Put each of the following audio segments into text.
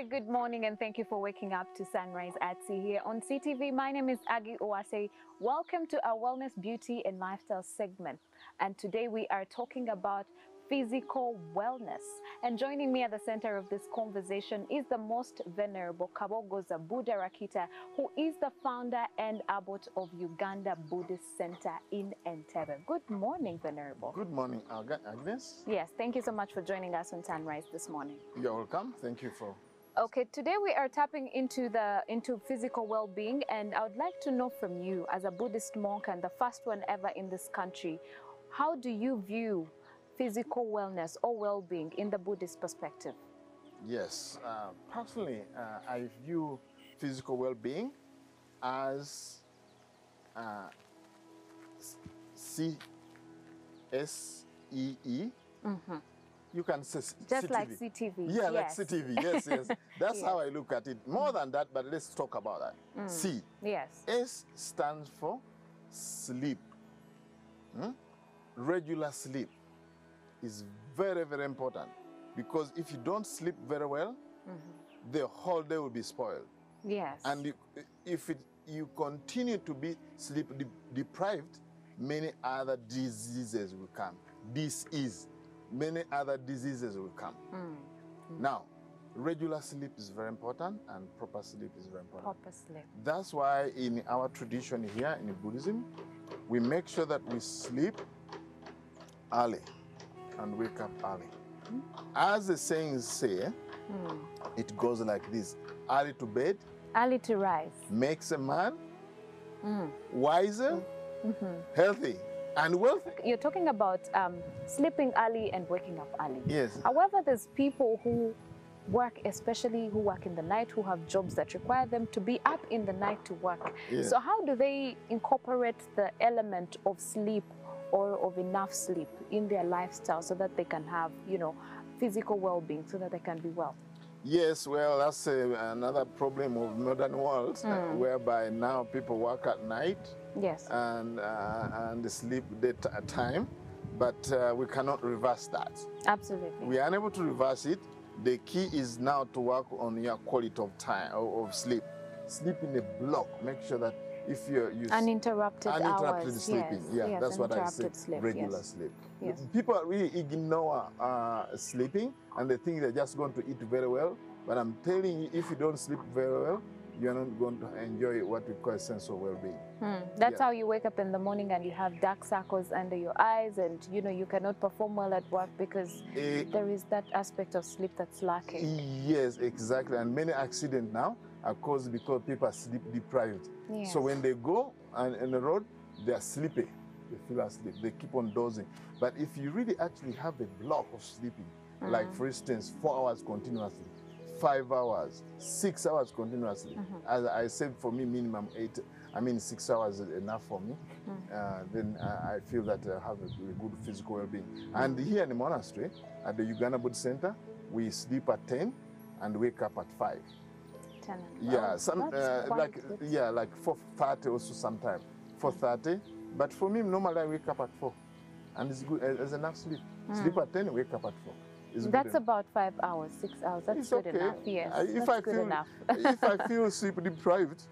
very good morning and thank you for waking up to Sunrise at Sea here on CTV. My name is Aggie Owase. Welcome to our Wellness, Beauty and Lifestyle segment. And today we are talking about physical wellness. And joining me at the center of this conversation is the Most Venerable Budhist Buddharakkhita, who is the founder and abbot of Uganda Buddhist Center in Entebbe. Good morning, Venerable. Good morning, Agnes. Yes, thank you so much for joining us on Sunrise this morning. You're welcome. Thank you for... Okay, today we are tapping into physical well-being, and I would like to know from you, as a Buddhist monk and the first one ever in this country, how do you view physical wellness or well-being in the Buddhist perspective? Yes, personally, I view physical well-being as CSEE. You can say just CTV. like CTV. Yeah, yes. like CTV. Yes, yes. That's yes. how I look at it. More than that, but let's talk about that. C. Yes. S stands for sleep. Regular sleep is very, very important, because if you don't sleep very well, the whole day will be spoiled. Yes. And if you continue to be sleep deprived, many other diseases will come. Many other diseases will come. Now, regular sleep is very important, and proper sleep is very important. Proper sleep. That's why in our tradition here in Buddhism, we make sure that we sleep early and wake up early. As the sayings say, it goes like this: early to bed, early to rise, makes a man wiser, healthy, and wealthy. You're talking about sleeping early and waking up early. Yes. However, there's people who work, especially who work in the night, who have jobs that require them to be up in the night to work. Yes. So how do they incorporate the element of sleep or of enough sleep in their lifestyle so that they can have, physical well-being, so that they can be well? Yes, well, that's another problem of modern world, whereby now people work at night. Yes. And sleep daytime, but we cannot reverse that. Absolutely. We are unable to reverse it. The key is now to work on your quality of time, of sleep. Sleep in a block. Make sure that if you're uninterrupted hours. sleeping, yes, that's what I say. Sleep, regular sleep. Yes. People really ignore sleeping, and they think they're just going to eat very well. But I'm telling you, if you don't sleep very well, you're not going to enjoy what we call a sense of well-being. That's how you wake up in the morning and you have dark circles under your eyes, and you cannot perform well at work because there is that aspect of sleep that's lacking. Yes, exactly. And many accidents now are caused because people are sleep deprived. Yes. So when they go on the road, they are sleepy. They feel asleep. They keep on dozing. But if you really actually have a block of sleeping, like for instance, 4 hours continuously, 5 hours, 6 hours continuously. As I said, for me, minimum 6 hours is enough for me. Then I feel that I have a good physical well-being. And here in the monastery, at the Uganda Buddhist Center, we sleep at 10 and wake up at 5. 10 Yeah, like 4:30 also sometimes. 4:30. But for me, normally I wake up at 4. And it's good, there's enough sleep. Sleep at 10, wake up at 4. That's about 5 hours, 6 hours. That's good enough. Yes, that's good enough. If I feel sleep deprived,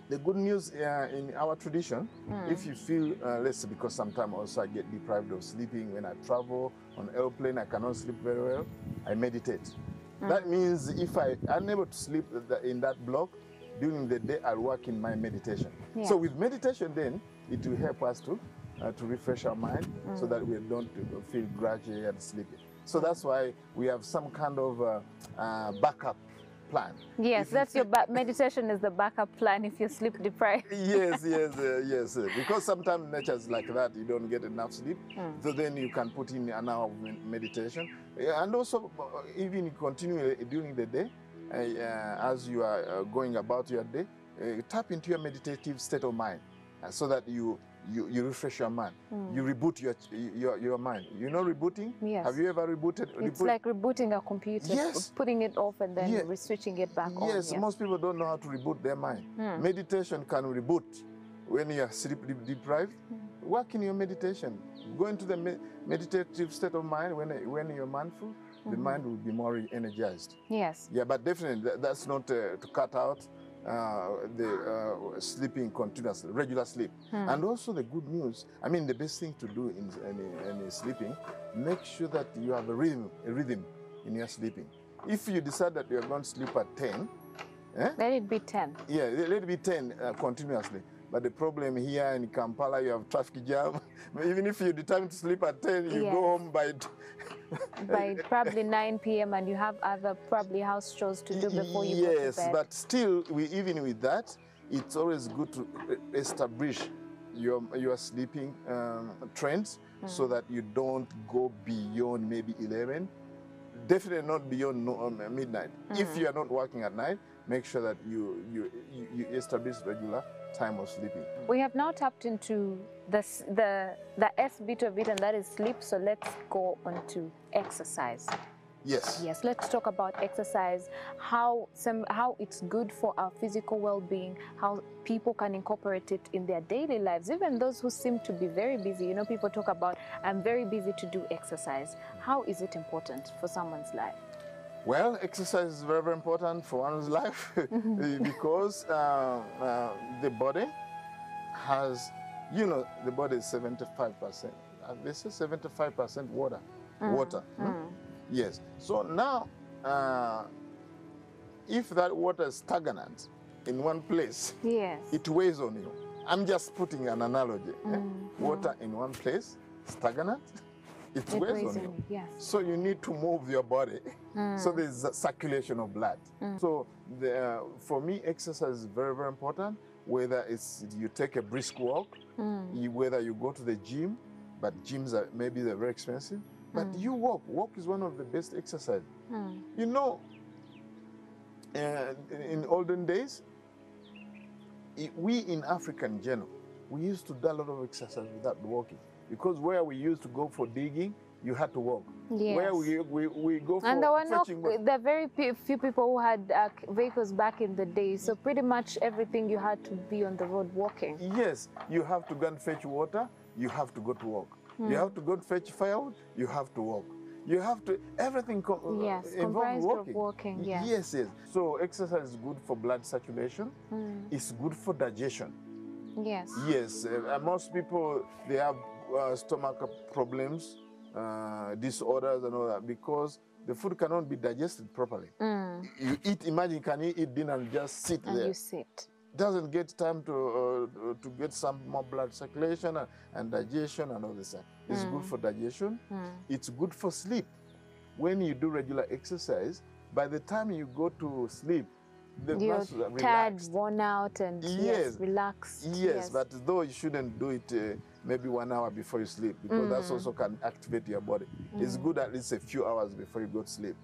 the good news in our tradition, if you feel, let's say, because sometimes also I get deprived of sleeping when I travel on airplane, I cannot sleep very well, I meditate. That means if I'm unable to sleep in that block, during the day I'll work in my meditation. Yeah. So with meditation then, it will help us to refresh our mind so that we don't feel groggy and sleepy. So that's why we have some kind of backup plan. Yes, that's your meditation is the backup plan if you're sleep deprived. Yes, yes. Because sometimes nature is like that. You don't get enough sleep. So then you can put in an hour of meditation. And also, even you continue during the day, as you are going about your day, tap into your meditative state of mind so that you refresh your mind. You reboot your mind. You know rebooting? Yes. Have you ever rebooted? It's like rebooting a computer, yes. Putting it off and then switching it back on. Yes, most people don't know how to reboot their mind. Meditation can reboot when you are sleep deprived. Work in your meditation. Go into the meditative state of mind when you're mindful. the mind will be more energized. Yes. Yeah, but definitely that's not to cut out the sleeping continuously, regular sleep. And also the good news, I mean, the best thing to do in any sleeping, make sure that you have a rhythm in your sleeping. If you decide that you're going to sleep at 10, let it be 10. Yeah, let it be 10 continuously. But the problem here in Kampala, you have traffic jam. Even if you determine to sleep at 10, you go home by probably 9 p.m. and you have other probably house chores to do before you go to bed. Yes, but still, even with that, it's always good to establish your sleeping trends so that you don't go beyond maybe 11. Definitely not beyond midnight. If you are not working at night, make sure that you establish regular time of sleeping. We have now tapped into the S bit of it, and that is sleep. So let's go on to exercise. Yes. Yes, let's talk about exercise, how it's good for our physical well-being, how people can incorporate it in their daily lives, even those who seem to be very busy. You know, people talk about, I'm very busy to do exercise. How is it important for someone's life? Well, exercise is very, very important for one's life because the body has, you know, the body is 75%. They say 75% water. Yes. So now, if that water is stagnant in one place, it weighs on you. I'm just putting an analogy. Water in one place, stagnant, it weighs on you. Yes. So you need to move your body. So there's a circulation of blood. So for me, exercise is very, very important. Whether it's you take a brisk walk, whether you go to the gym, but gyms are maybe they're very expensive. But you walk. Walk is one of the best exercise. You know, in olden days, we in Africa in general, we used to do a lot of exercise without walking. Because where we used to go for digging, you had to walk. Yes. Where we go for and there were fetching. there are very few people who had vehicles back in the day. So pretty much everything you had to be on the road walking. Yes, you have to go and fetch water, you have to go to walk. You have to go and fetch firewood, you have to walk. You have to, everything involves walking. Yes. Yes, yes. So exercise is good for blood circulation. It's good for digestion. Yes. Yes, most people, they have stomach problems, disorders and all that because the food cannot be digested properly. You eat, imagine, can you eat dinner and just sit there? And you sit. Doesn't get time to get some more blood circulation and digestion and all this. It's good for digestion. It's good for sleep. When you do regular exercise, by the time you go to sleep, the muscles are tired, worn out, and relaxed. Yes, but though you shouldn't do it maybe 1 hour before you sleep because that also can activate your body. It's good at least a few hours before you go to sleep.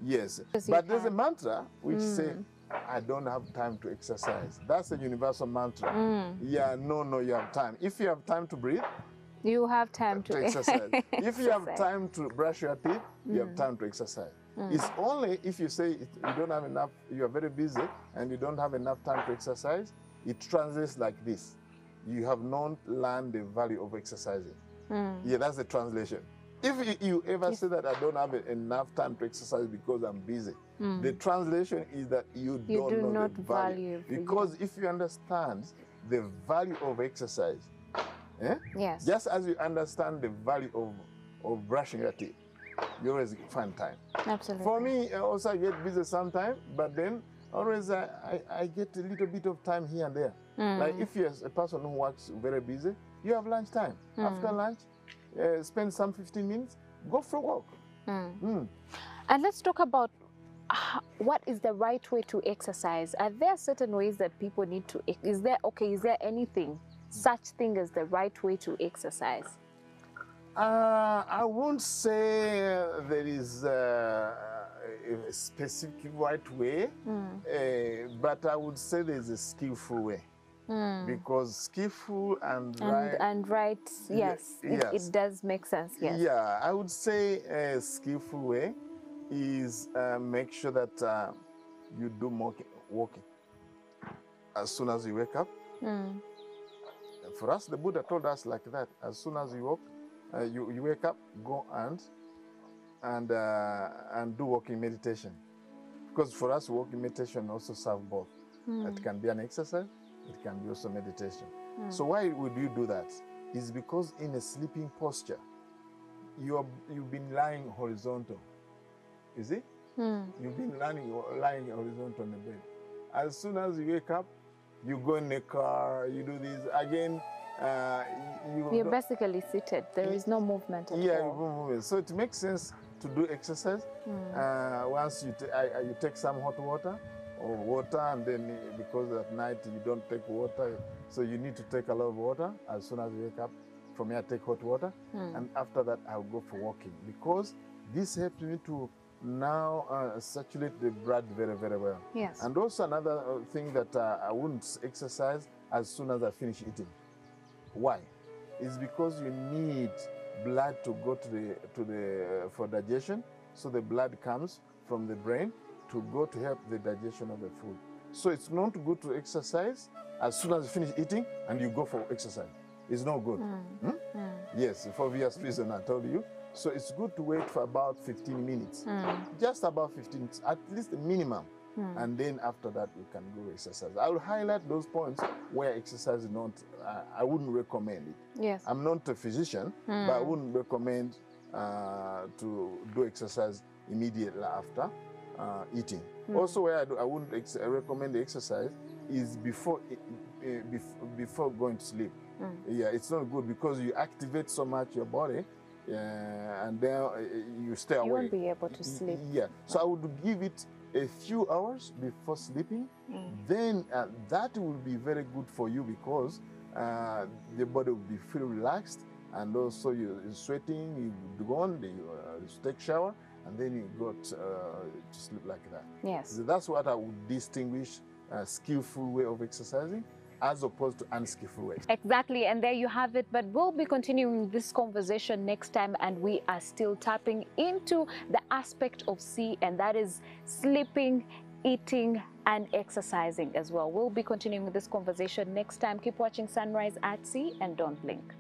Yes, but there's a mantra which says, I don't have time to exercise. That's a universal mantra. Yeah, no, you have time. If you have time to breathe, you have time to exercise. If you have time to brush your teeth, you have time to exercise. It's only if you say you don't have enough, you are very busy and you don't have enough time to exercise, it translates like this. You have not learned the value of exercising. Yeah, that's the translation. If you ever say that I don't have enough time to exercise because I'm busy, the translation is that you don't know the value. Because if you understand the value of exercise, just as you understand the value of brushing your teeth, you always find time. Absolutely. For me, also I get busy sometimes, but then always I get a little bit of time here and there. Like if you're a person who works very busy, you have lunch time. After lunch, spend some 15 minutes, go for a walk. And let's talk about what is the right way to exercise. Are there certain ways that people need to, is there anything, such thing as the right way to exercise? I won't say there is a specific right way, but I would say there's a skillful way. Because skillful and right, yes, it does make sense, yes. Yeah, I would say a skillful way is make sure that you do more walking as soon as you wake up. For us, the Buddha told us like that, as soon as you walk, you wake up, go and and do walking meditation. Because for us, walking meditation also serves both. It can be an exercise, it can be also meditation. So why would you do that? It's because in a sleeping posture, you've been lying horizontal. You see? You've been lying horizontal on the bed. As soon as you wake up, you go in the car, you do this again. You're basically seated. There is no movement at all. Yeah, no movement. So it makes sense to do exercise. Once you take some hot water or water, and then because at night you don't take water, so you need to take a lot of water. As soon as you wake up, from here I take hot water, and after that I'll go for walking, because this helps me to now saturate the blood very, very well. Yes. And also another thing that I wouldn't exercise as soon as I finish eating. Why? It's because you need blood to go for digestion. So the blood comes from the brain to go to help the digestion of the food. So it's not good to exercise as soon as you finish eating and you go for exercise. It's not good. Yes, for obvious reason I told you. So it's good to wait for about 15 minutes. Just about 15 minutes, at least the minimum. And then after that, you can go exercise. I will highlight those points where exercise is not, I wouldn't recommend it. Yes. I'm not a physician, but I wouldn't recommend to do exercise immediately after eating. Also, where I wouldn't recommend the exercise is before going to sleep. Yeah, it's not good because you activate so much your body, and then you stay awake. You won't be able to sleep. Yeah, so I would give it a few hours before sleeping. Then that will be very good for you, because the body will be feel relaxed, and also you're sweating, you go on, you take shower, and then you go to sleep like that. Yes. So that's what I would distinguish a skillful way of exercising as opposed to unskillful way. Exactly, and there you have it. But we'll be continuing this conversation next time, and we are still tapping into the aspect of C, and that is sleeping, eating, and exercising as well. We'll be continuing this conversation next time. Keep watching Sunrise at Sea and don't blink.